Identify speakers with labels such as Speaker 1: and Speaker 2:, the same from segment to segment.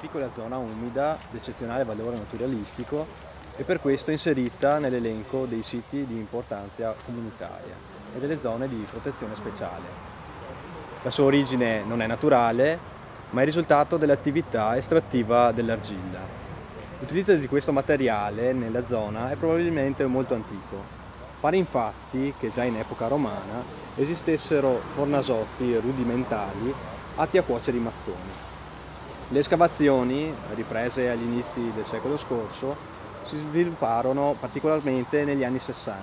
Speaker 1: piccola zona umida di eccezionale valore naturalistico e per questo inserita nell'elenco dei siti di importanza comunitaria e delle zone di protezione speciale. La sua origine non è naturale, ma è il risultato dell'attività estrattiva dell'argilla. L'utilizzo di questo materiale nella zona è probabilmente molto antico. Pare infatti che già in epoca romana esistessero fornasotti rudimentali atti a cuocere i mattoni. Le escavazioni, riprese agli inizi del secolo scorso, si svilupparono particolarmente negli anni 60.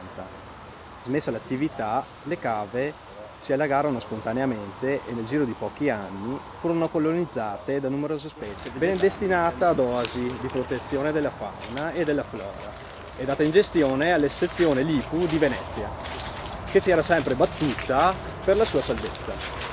Speaker 1: Smessa l'attività, le cave si allagarono spontaneamente e nel giro di pochi anni furono colonizzate da numerose specie, ben destinata ad oasi di protezione della fauna e della flora e data in gestione alla sezione LIPU di Venezia, che si era sempre battuta per la sua salvezza.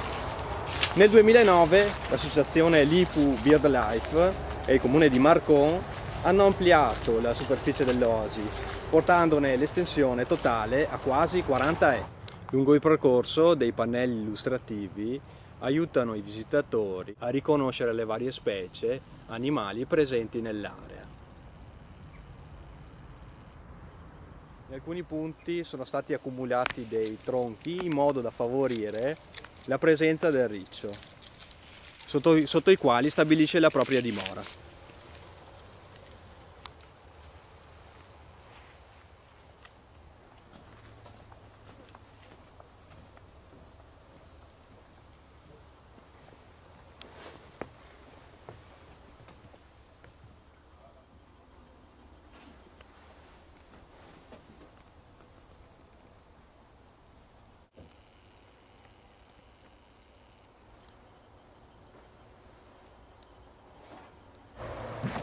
Speaker 1: Nel 2009 l'associazione LIPU BirdLife e il comune di Marcon hanno ampliato la superficie dell'oasi, portandone l'estensione totale a quasi 40 ettari. Lungo il percorso dei pannelli illustrativi aiutano i visitatori a riconoscere le varie specie animali presenti nell'area. In alcuni punti sono stati accumulati dei tronchi in modo da favorire la presenza del riccio, sotto i quali stabilisce la propria dimora.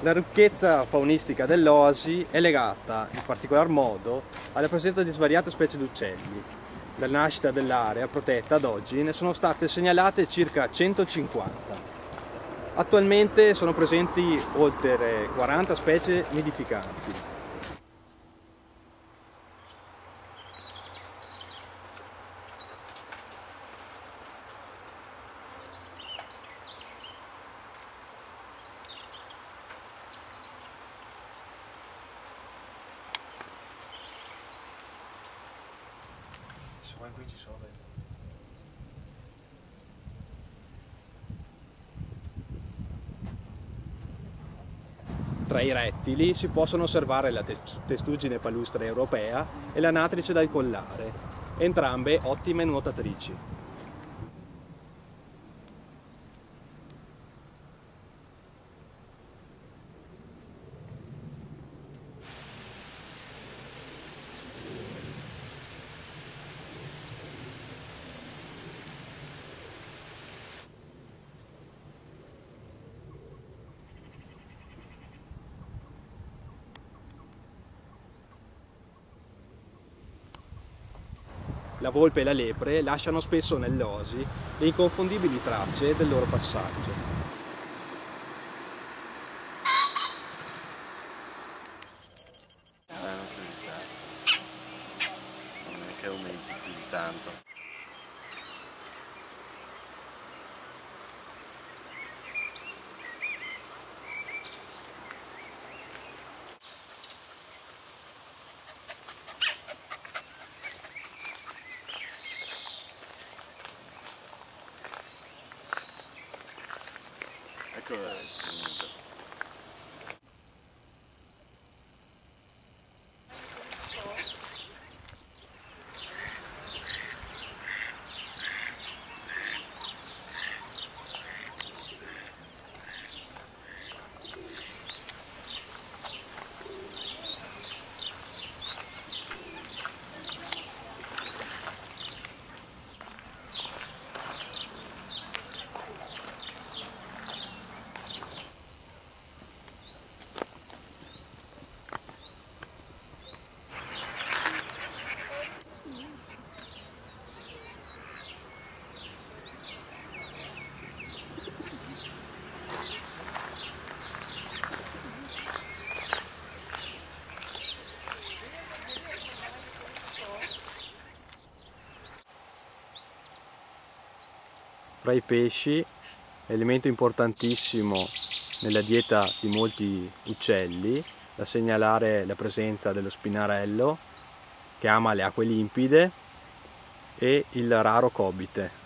Speaker 1: La ricchezza faunistica dell'oasi è legata, in particolar modo, alla presenza di svariate specie di uccelli. Dalla nascita dell'area protetta ad oggi ne sono state segnalate circa 150. Attualmente sono presenti oltre 40 specie nidificanti.
Speaker 2: Qui ci sono dentro.
Speaker 1: Tra i rettili si possono osservare la testuggine palustre europea e la natrice dal collare, entrambe ottime nuotatrici. La volpe e la lepre lasciano spesso nell'oasi le inconfondibili tracce del loro passaggio.
Speaker 2: Non più di tanto. Non è che aumenti più di tanto. Ecco il
Speaker 1: Fra i pesci, elemento importantissimo nella dieta di molti uccelli. Da segnalare la presenza dello spinarello, che ama le acque limpide, e il raro cobite.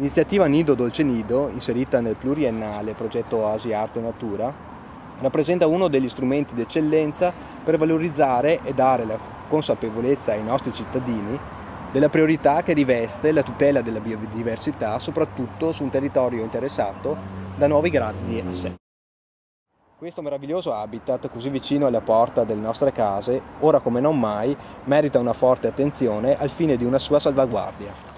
Speaker 1: L'iniziativa Nido Dolce Nido, inserita nel pluriennale progetto Oasi Arte e Natura, rappresenta uno degli strumenti d'eccellenza per valorizzare e dare la consapevolezza ai nostri cittadini della priorità che riveste la tutela della biodiversità, soprattutto su un territorio interessato da nuovi grandi assetti. Questo meraviglioso habitat, così vicino alla porta delle nostre case, ora come non mai, merita una forte attenzione al fine di una sua salvaguardia.